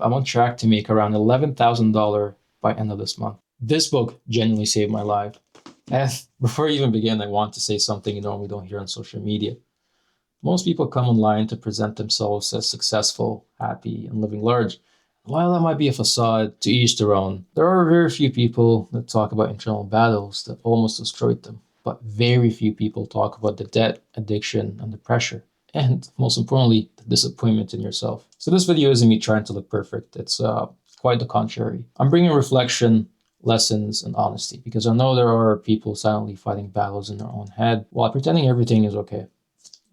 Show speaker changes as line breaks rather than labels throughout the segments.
I'm on track to make around $11,000 by end of this month. This book genuinely saved my life. And before I even begin, I want to say something you normally don't hear on social media. Most people come online to present themselves as successful, happy, and living large. While that might be a facade, to each their own, there are very few people that talk about internal battles that almost destroyed them. But very few people talk about the debt, addiction, and the pressure. And most importantly, the disappointment in yourself. So this video isn't me trying to look perfect. It's quite the contrary. I'm bringing reflection, lessons, and honesty because I know there are people silently fighting battles in their own head while pretending everything is okay,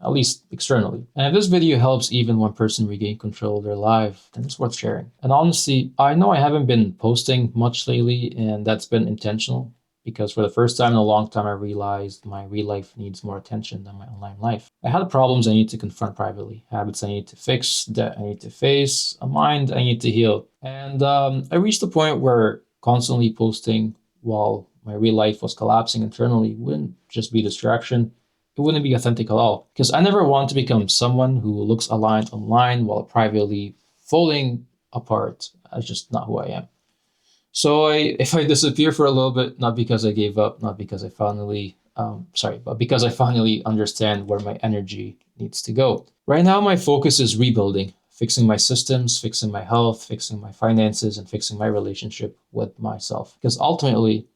at least externally. And if this video helps even one person regain control of their life, then it's worth sharing. And honestly, I know I haven't been posting much lately, and that's been intentional because for the first time in a long time, I realized my real life needs more attention than my online life. I had problems I need to confront privately, habits I need to fix, debt I need to face, a mind I need to heal. And I reached a point where constantly posting while my real life was collapsing internally wouldn't just be distraction, it wouldn't be authentic at all. Because I never want to become someone who looks aligned online while privately falling apart. That's just not who I am. So if I disappear for a little bit, not because I gave up, not because I finally, but because I finally understand where my energy needs to go. Right now, my focus is rebuilding, fixing my systems, fixing my health, fixing my finances, and fixing my relationship with myself. Because ultimately,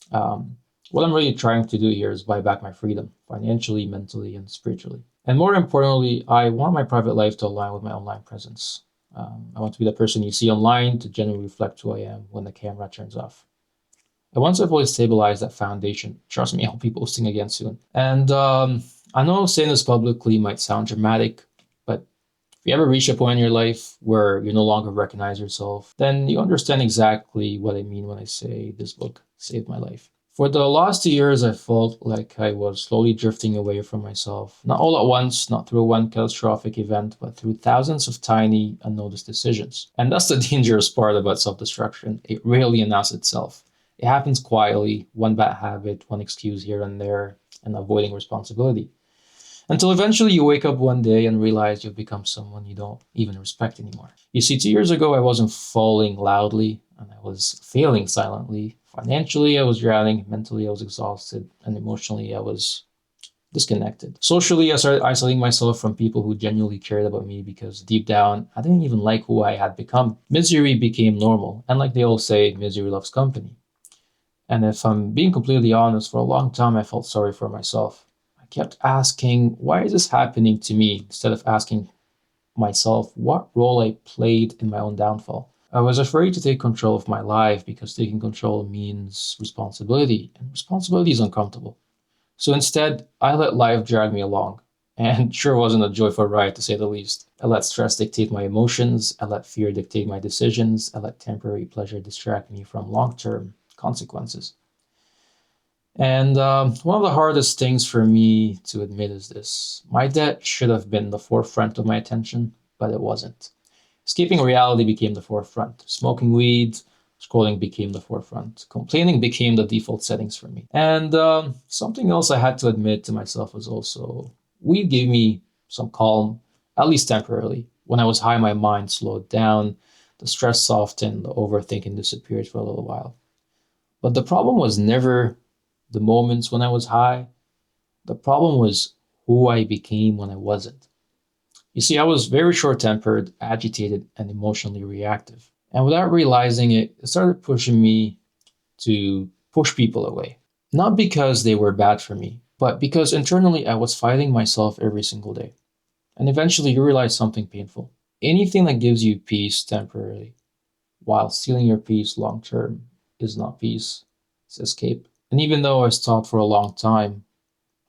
what I'm really trying to do here is buy back my freedom, financially, mentally, and spiritually. And more importantly, I want my private life to align with my online presence. I want to be the person you see online to genuinely reflect who I am when the camera turns off. And once I've fully stabilized that foundation, trust me, I'll be posting again soon. And I know saying this publicly might sound dramatic, but if you ever reach a point in your life where you no longer recognize yourself, then you understand exactly what I mean when I say this book saved my life. For the last 2 years, I felt like I was slowly drifting away from myself. Not all at once, not through one catastrophic event, but through thousands of tiny, unnoticed decisions. And that's the dangerous part about self-destruction. It rarely announces itself. It happens quietly, one bad habit, one excuse here and there, and avoiding responsibility. Until eventually you wake up one day and realize you've become someone you don't even respect anymore. You see, 2 years ago, I wasn't falling loudly, and I was failing silently. Financially, I was drowning. Mentally, I was exhausted. And emotionally, I was disconnected. Socially, I started isolating myself from people who genuinely cared about me because deep down, I didn't even like who I had become. Misery became normal. And like they all say, misery loves company. And if I'm being completely honest, for a long time, I felt sorry for myself. I kept asking, why is this happening to me? Instead of asking myself what role I played in my own downfall. I was afraid to take control of my life because taking control means responsibility, and responsibility is uncomfortable. So instead, I let life drag me along. And sure wasn't a joyful ride to say the least. I let stress dictate my emotions, I let fear dictate my decisions, I let temporary pleasure distract me from long-term consequences. And one of the hardest things for me to admit is this. My debt should have been the forefront of my attention, but it wasn't. Escaping reality became the forefront. Smoking weed, scrolling became the forefront. Complaining became the default settings for me. And something else I had to admit to myself was also weed gave me some calm, at least temporarily. When I was high, my mind slowed down, the stress softened, the overthinking disappeared for a little while. But the problem was never the moments when I was high. The problem was who I became when I wasn't. You see, I was very short-tempered, agitated, and emotionally reactive. And without realizing it, it started pushing me to push people away. Not because they were bad for me, but because internally I was fighting myself every single day. And eventually you realize something painful. Anything that gives you peace temporarily, while stealing your peace long-term, is not peace, it's escape. And even though I stopped for a long time,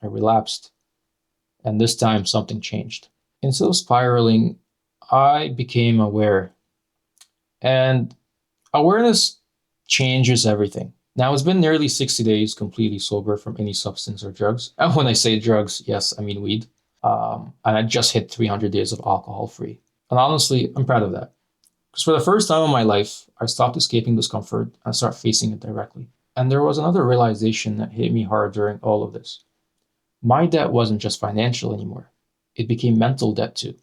I relapsed. And this time something changed. Instead of spiraling, I became aware. And awareness changes everything. Now, it's been nearly 60 days completely sober from any substance or drugs. And when I say drugs, yes, I mean weed. And I just hit 300 days of alcohol free. And honestly, I'm proud of that. Because for the first time in my life, I stopped escaping discomfort and started facing it directly. And there was another realization that hit me hard during all of this. My debt wasn't just financial anymore. It became mental debt too.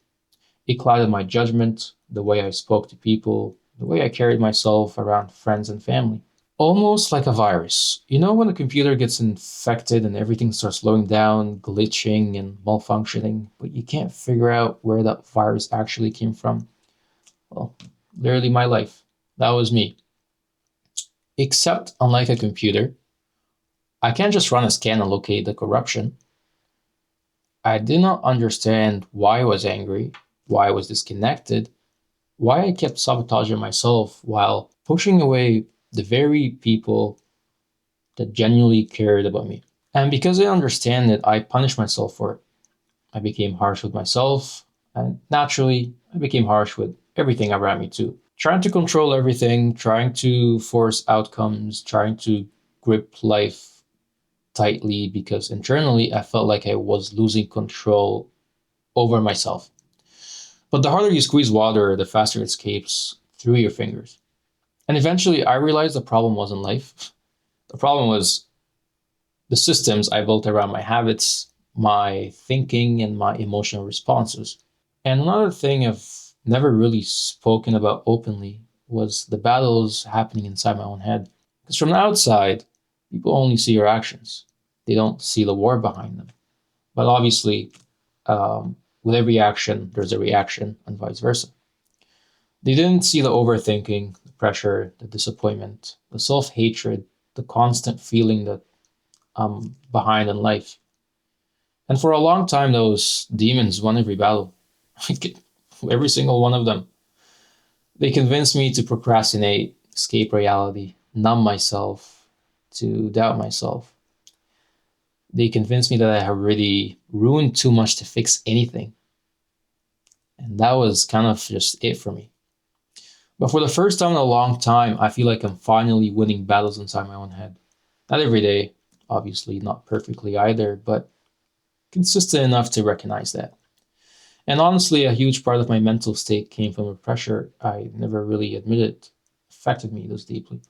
It clouded my judgment, the way I spoke to people, the way I carried myself around friends and family. Almost like a virus. You know, when a computer gets infected and everything starts slowing down, glitching, and malfunctioning, but you can't figure out where that virus actually came from? Well, literally my life. That was me. Except, unlike a computer, I can't just run a scan and locate the corruption. I did not understand why I was angry, why I was disconnected, why I kept sabotaging myself while pushing away the very people that genuinely cared about me. And because I understand it, I punished myself for it. I became harsh with myself, and naturally, I became harsh with everything around me too. Trying to control everything, trying to force outcomes, trying to grip life tightly because internally I felt like I was losing control over myself. But the harder you squeeze water, the faster it escapes through your fingers. And eventually, I realized the problem wasn't life. The problem was the systems I built around my habits, my thinking, and my emotional responses. And another thing I've never really spoken about openly was the battles happening inside my own head. Because from the outside, people only see your actions, they don't see the war behind them. But obviously, with every action, there's a reaction, and vice versa. They didn't see the overthinking, the pressure, the disappointment, the self hatred, the constant feeling that I'm behind in life. And for a long time, those demons won every battle, every single one of them. They convinced me to procrastinate, escape reality, numb myself, to doubt myself. They convinced me that I have really ruined too much to fix anything. And that was kind of just it for me. But for the first time in a long time, I feel like I'm finally winning battles inside my own head. Not every day, obviously, not perfectly either, but consistent enough to recognize that. And honestly, a huge part of my mental state came from a pressure I never really admitted affected me this deeply.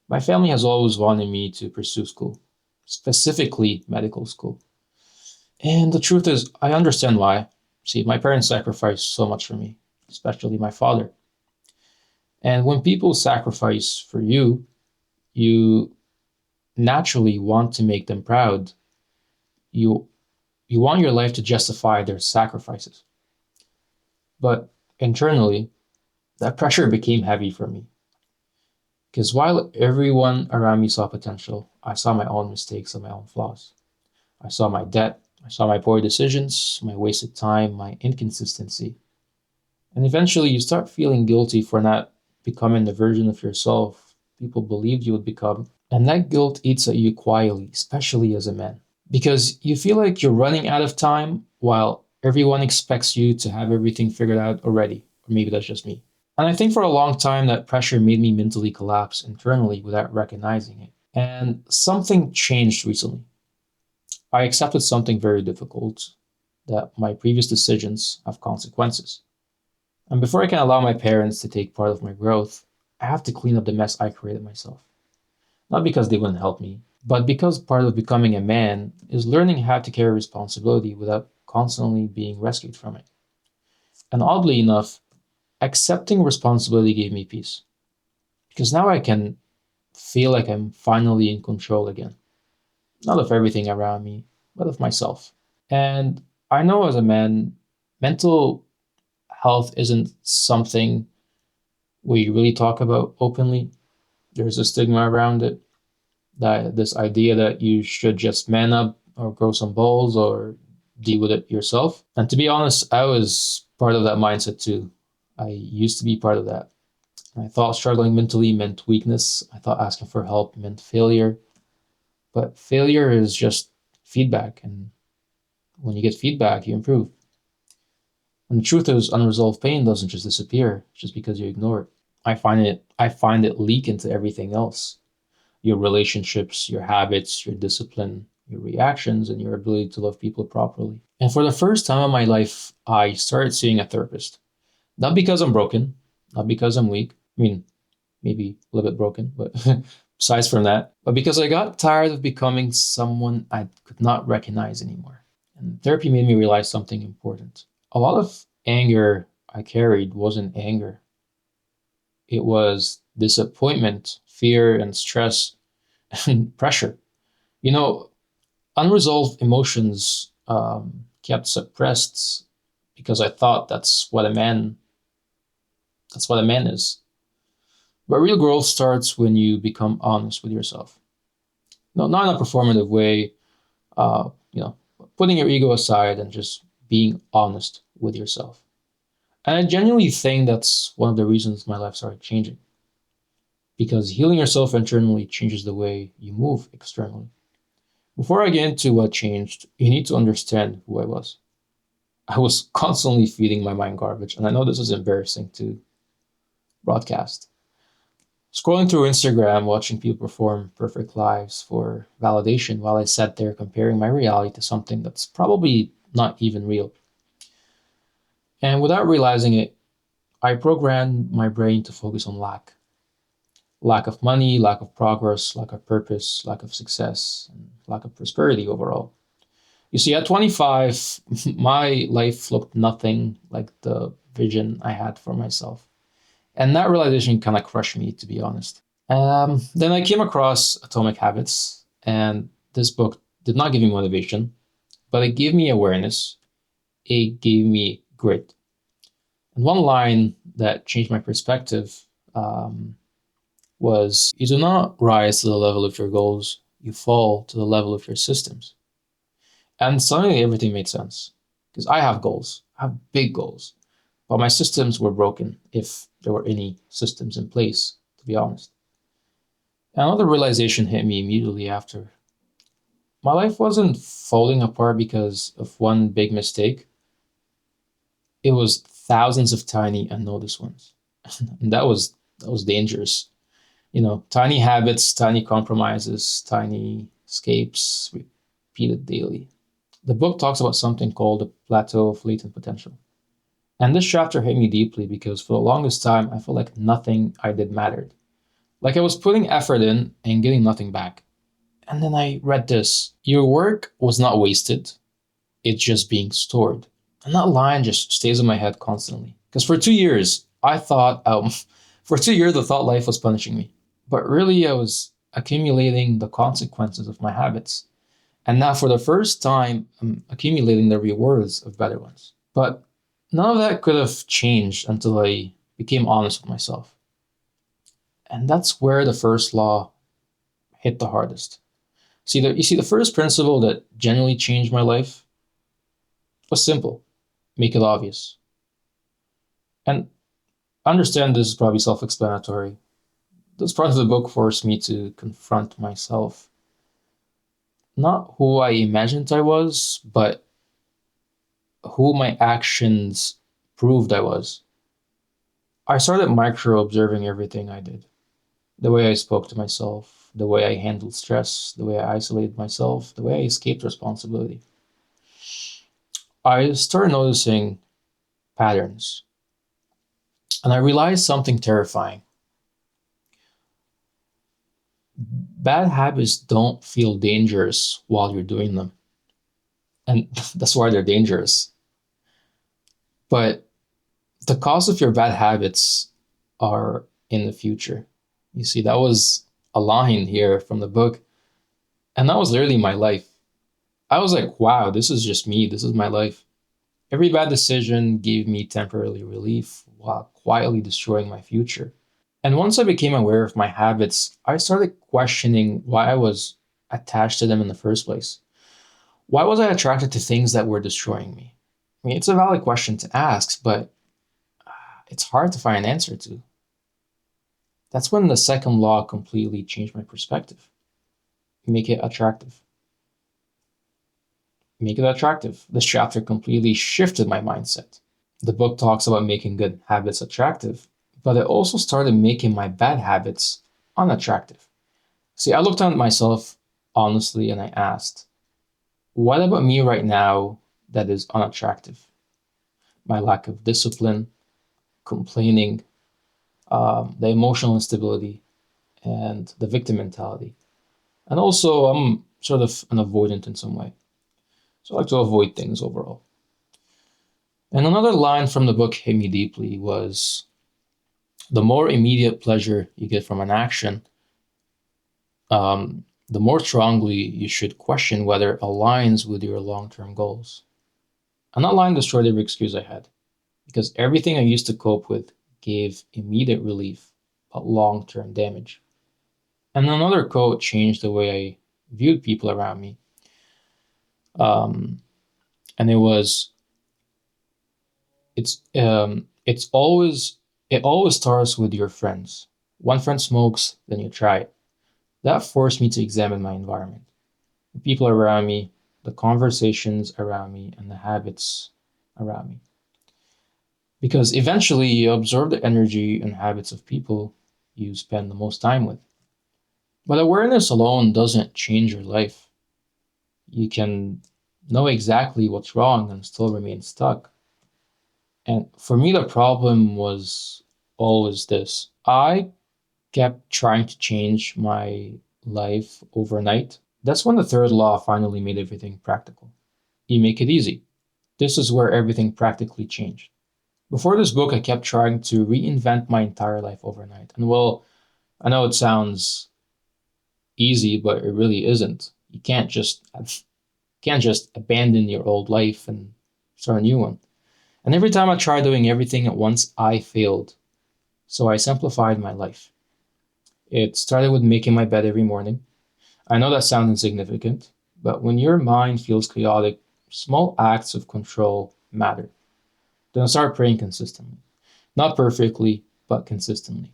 My family has always wanted me to pursue school, specifically medical school. And the truth is, I understand why. See, my parents sacrificed so much for me, especially my father. And when people sacrifice for you, you naturally want to make them proud. You you want your life to justify their sacrifices. But internally, that pressure became heavy for me. Because while everyone around me saw potential, I saw my own mistakes and my own flaws. I saw my debt, I saw my poor decisions, my wasted time, my inconsistency. And eventually you start feeling guilty for not becoming the version of yourself people believed you would become. And that guilt eats at you quietly, especially as a man. Because you feel like you're running out of time while everyone expects you to have everything figured out already. Or maybe that's just me. And I think for a long time that pressure made me mentally collapse internally without recognizing it. And something changed recently. I accepted something very difficult, that my previous decisions have consequences. And before I can allow my parents to take part of my growth, I have to clean up the mess I created myself. Not because they wouldn't help me, but because part of becoming a man is learning how to carry responsibility without constantly being rescued from it. And oddly enough, accepting responsibility gave me peace. Because now I can feel like I'm finally in control again. Not of everything around me, but of myself. And I know as a man, mental health isn't something we really talk about openly. There's a stigma around it, that this idea that you should just man up or grow some balls or deal with it yourself. And to be honest, I was part of that mindset too. I used to be part of that. I thought struggling mentally meant weakness. I thought asking for help meant failure. But failure is just feedback. And when you get feedback, you improve. And the truth is, unresolved pain doesn't just disappear just because you ignore it. I find it leak into everything else. Your relationships, your habits, your discipline, your reactions, and your ability to love people properly. And for the first time in my life, I started seeing a therapist. Not because I'm broken, not because I'm weak. I mean, maybe a little bit broken, but besides from that, but because I got tired of becoming someone I could not recognize anymore. And therapy made me realize something important. A lot of anger I carried wasn't anger, it was disappointment, fear, and stress and pressure. You know, unresolved emotions kept suppressed because I thought that's what a man is. But real growth starts when you become honest with yourself. No, not in a performative way, you know, putting your ego aside and just being honest with yourself. And I genuinely think that's one of the reasons my life started changing. Because healing yourself internally changes the way you move externally. Before I get into what changed, you need to understand who I was. I was constantly feeding my mind garbage, and I know this is embarrassing to broadcast. Scrolling through Instagram, watching people perform perfect lives for validation while I sat there comparing my reality to something that's probably not even real. And without realizing it, I programmed my brain to focus on lack of money, lack of progress, lack of purpose, lack of success, and lack of prosperity overall. You see, at 25, my life looked nothing like the vision I had for myself. And that realization kind of crushed me, to be honest. Then I came across Atomic Habits, and this book did not give me motivation, but it gave me awareness. It gave me grit. And one line that changed my perspective was, you do not rise to the level of your goals, you fall to the level of your systems. And suddenly everything made sense because I have goals, I have big goals, but my systems were broken if there were any systems in place, to be honest. Another realization hit me immediately after. My life wasn't falling apart because of one big mistake. It was thousands of tiny unnoticed ones. And that was dangerous. You know, tiny habits, tiny compromises, tiny escapes repeated daily. The book talks about something called the plateau of latent potential. And this chapter hit me deeply because for the longest time, I felt like nothing I did mattered. Like I was putting effort in and getting nothing back. And then I read this: your work was not wasted, it's just being stored. And that line just stays in my head constantly. Because for 2 years, I thought, for 2 years, I thought life was punishing me. But really, I was accumulating the consequences of my habits. And now, for the first time, I'm accumulating the rewards of better ones. But none of that could have changed until I became honest with myself. And that's where the first law hit the hardest. You see, the first principle that genuinely changed my life was simple: make it obvious. And understand this is probably self explanatory. This part of the book forced me to confront myself. Not who I imagined I was, but who my actions proved I was. I started micro observing everything I did: the way I spoke to myself, the way I handled stress, the way I isolated myself, the way I escaped responsibility. I started noticing patterns, and I realized something terrifying. Bad habits don't feel dangerous while you're doing them, and that's why they're dangerous. But the cost of your bad habits are in the future. You see, that was a line here from the book, and that was literally my life. I was like, wow, this is just me. This is my life. Every bad decision gave me temporary relief while quietly destroying my future. And once I became aware of my habits, I started questioning why I was attached to them in the first place. Why was I attracted to things that were destroying me? I mean, it's a valid question to ask, but it's hard to find an answer to. That's when the second law completely changed my perspective. Make it attractive. Make it attractive. This chapter completely shifted my mindset. The book talks about making good habits attractive, but it also started making my bad habits unattractive. See, I looked at myself honestly and I asked, what about me right now that is unattractive? My lack of discipline, complaining, the emotional instability, and the victim mentality. And also, I'm sort of an avoidant in some way. So I like to avoid things overall. And another line from the book hit me deeply was the more immediate pleasure you get from an action, the more strongly you should question whether it aligns with your long term goals. And that line destroyed every excuse I had because everything I used to cope with gave immediate relief but long term damage. And another quote changed the way I viewed people around me. Um, and it was, it's always, it always starts with your friends. One friend smokes, then you try it. That forced me to examine my environment, the people around me, the conversations around me, and the habits around me. Because eventually you absorb the energy and habits of people you spend the most time with. But awareness alone doesn't change your life. You can know exactly what's wrong and still remain stuck. And for me, the problem was always this: I kept trying to change my life overnight. That's when the third law finally made everything practical. You make it easy. This is where everything practically changed. Before this book, I kept trying to reinvent my entire life overnight. And well, I know it sounds easy, but it really isn't. You can't just abandon your old life and start a new one. And every time I tried doing everything at once, I failed. So I simplified my life. It started with making my bed every morning. I know that sounds insignificant, but when your mind feels chaotic, small acts of control matter. Then I started praying consistently. Not perfectly, but consistently.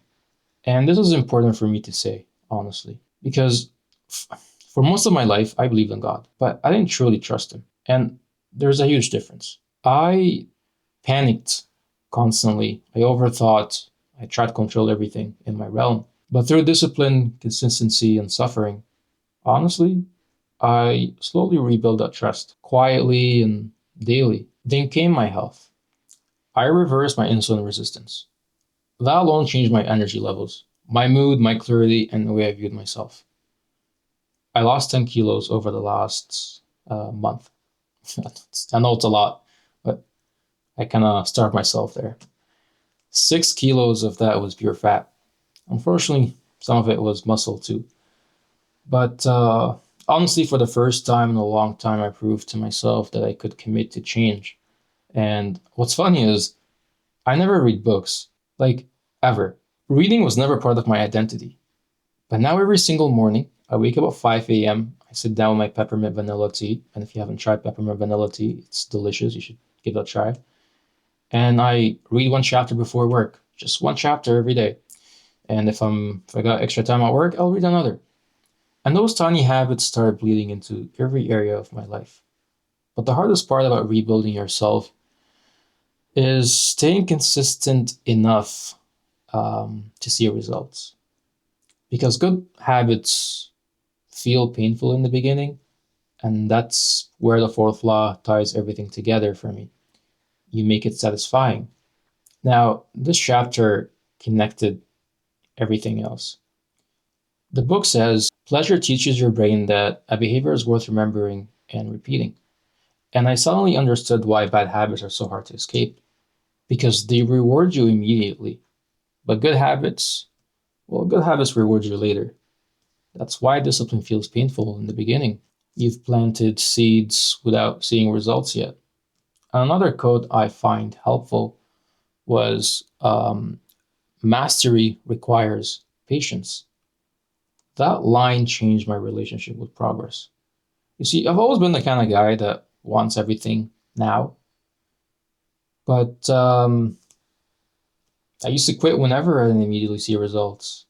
And this is important for me to say, honestly, because for most of my life, I believed in God, but I didn't truly trust Him. And there's a huge difference. I panicked constantly. I overthought. I tried to control everything in my realm. But through discipline, consistency, and suffering, honestly, I slowly rebuilt that trust, quietly and daily. Then came my health. I reversed my insulin resistance. That alone changed my energy levels, my mood, my clarity, and the way I viewed myself. I lost 10 kilos over the last month. I know it's a lot, but I kind of starved myself there. 6 kilos of that was pure fat. Unfortunately, some of it was muscle too. But honestly, for the first time in a long time, I proved to myself that I could commit to change. And what's funny is I never read books, like ever. Reading was never part of my identity. But now every single morning, I wake up at 5 a.m. I sit down with my peppermint vanilla tea. And if you haven't tried peppermint vanilla tea, it's delicious. You should give it a try. And I read one chapter before work, just one chapter every day. And if I got extra time at work, I'll read another. And those tiny habits started bleeding into every area of my life. But the hardest part about rebuilding yourself is staying consistent enough to see results. Because good habits feel painful in the beginning, and that's where the fourth law ties everything together for me. You make it satisfying. Now, this chapter connected everything else. The book says pleasure teaches your brain that a behavior is worth remembering and repeating. And I suddenly understood why bad habits are so hard to escape because they reward you immediately. But good habits reward you later. That's why discipline feels painful in the beginning. You've planted seeds without seeing results yet. Another quote I find helpful was mastery requires patience. That line changed my relationship with progress. You see, I've always been the kind of guy that wants everything now, but I used to quit whenever I didn't immediately see results.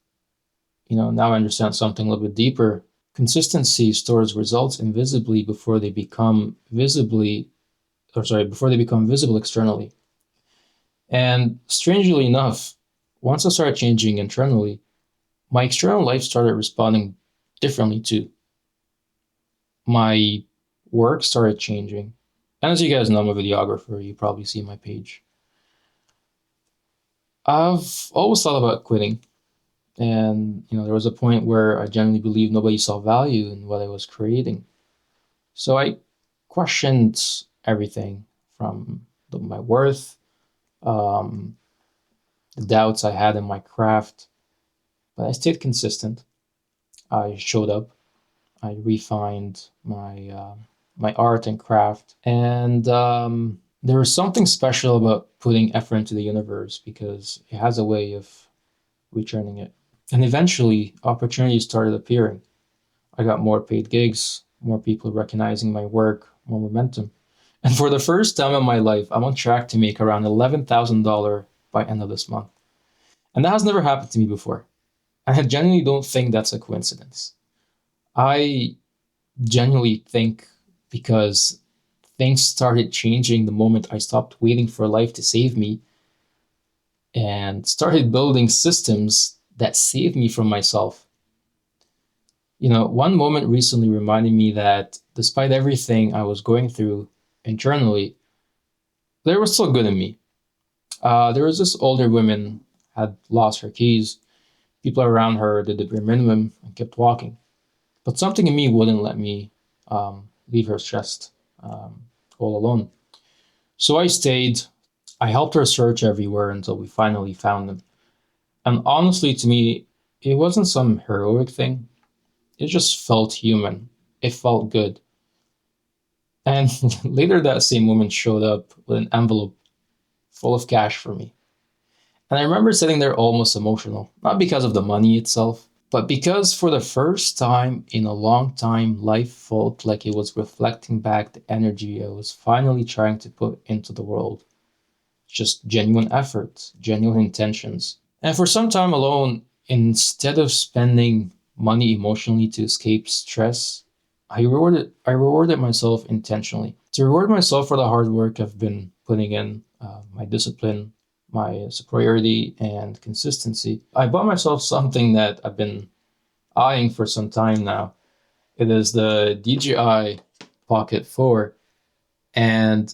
Now I understand something a little bit deeper. Consistency stores results invisibly before they become visible externally. And strangely enough, once I started changing internally, my external life started responding differently too. My work started changing. And as you guys know, I'm a videographer. You probably see my page. I've always thought about quitting. And, there was a point where I genuinely believed nobody saw value in what I was creating. So I questioned everything from my worth, um, the doubts I had in my craft. But I stayed consistent. I showed up. I refined my art and craft, and there was something special about putting effort into the universe because it has a way of returning it. And eventually, opportunities started appearing. I got more paid gigs, more people recognizing my work, more momentum. And for the first time in my life, I'm on track to make around $11,000 by end of this month. And that has never happened to me before. And I genuinely don't think that's a coincidence. I genuinely think because things started changing the moment I stopped waiting for life to save me and started building systems that saved me from myself. One moment recently reminded me that despite everything I was going through internally, there was still good in me. There was this older woman had lost her keys. People around her did the bare minimum and kept walking. But something in me wouldn't let me leave her stressed, all alone. So I stayed. I helped her search everywhere until we finally found them. And honestly, to me, it wasn't some heroic thing. It just felt human. It felt good. And later that same woman showed up with an envelope full of cash for me. And I remember sitting there almost emotional, not because of the money itself, but because for the first time in a long time, life felt like it was reflecting back the energy I was finally trying to put into the world. Just genuine effort, genuine intentions. And for some time alone, instead of spending money emotionally to escape stress, I rewarded myself intentionally. To reward myself for the hard work I've been putting in, my discipline, my superiority, and consistency. I bought myself something that I've been eyeing for some time now. It is the DJI Pocket 4. And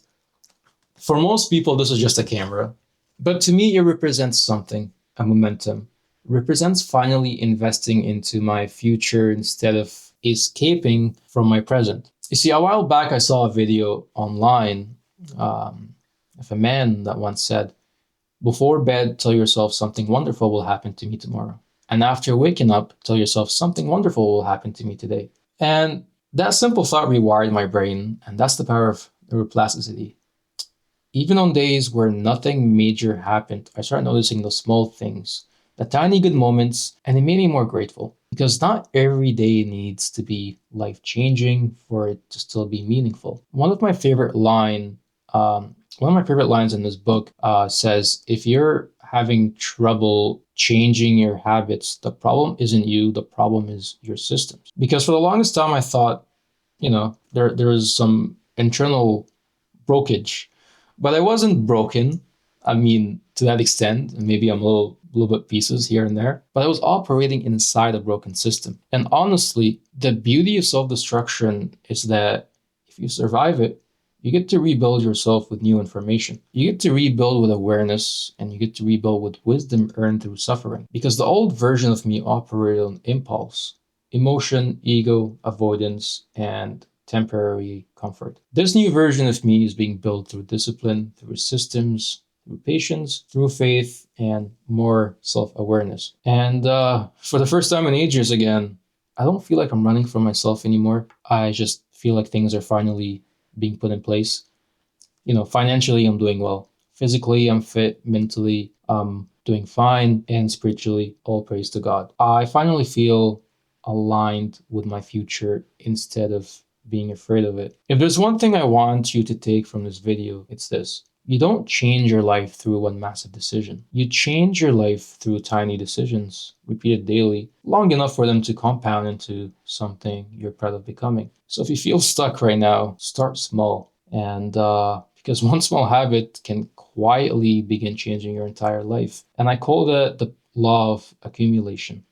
for most people, this is just a camera. But to me, it represents something, a momentum. It represents finally investing into my future instead of escaping from my present. You see, a while back, I saw a video online of a man that once said, before bed, tell yourself something wonderful will happen to me tomorrow. And after waking up, tell yourself something wonderful will happen to me today. And that simple thought rewired my brain, and that's the power of neuroplasticity. Even on days where nothing major happened, I started noticing those small things, the tiny good moments, and it made me more grateful. Because not every day needs to be life-changing for it to still be meaningful. One of my favorite lines in this book says, "If you're having trouble changing your habits, the problem isn't you. The problem is your systems." Because for the longest time, I thought, there was some internal brokage. But I wasn't broken. I mean, to that extent, and maybe I'm a little bit pieces here and there, but I was operating inside a broken system. And honestly, the beauty of self-destruction is that if you survive it, you get to rebuild yourself with new information. You get to rebuild with awareness, and you get to rebuild with wisdom earned through suffering. Because the old version of me operated on impulse, emotion, ego, avoidance, and temporary comfort. This new version of me is being built through discipline, through systems, through patience, through faith, and more self-awareness. And for the first time in ages again, I don't feel like I'm running from myself anymore. I just feel like things are finally being put in place. Financially, I'm doing well. Physically, I'm fit. Mentally, I'm doing fine. And spiritually, all praise to God. I finally feel aligned with my future instead of being afraid of it. If there's one thing I want you to take from this video, it's this. You don't change your life through one massive decision. You change your life through tiny decisions, repeated daily, long enough for them to compound into something you're proud of becoming. So if you feel stuck right now, start small. And because one small habit can quietly begin changing your entire life. And I call that the law of accumulation.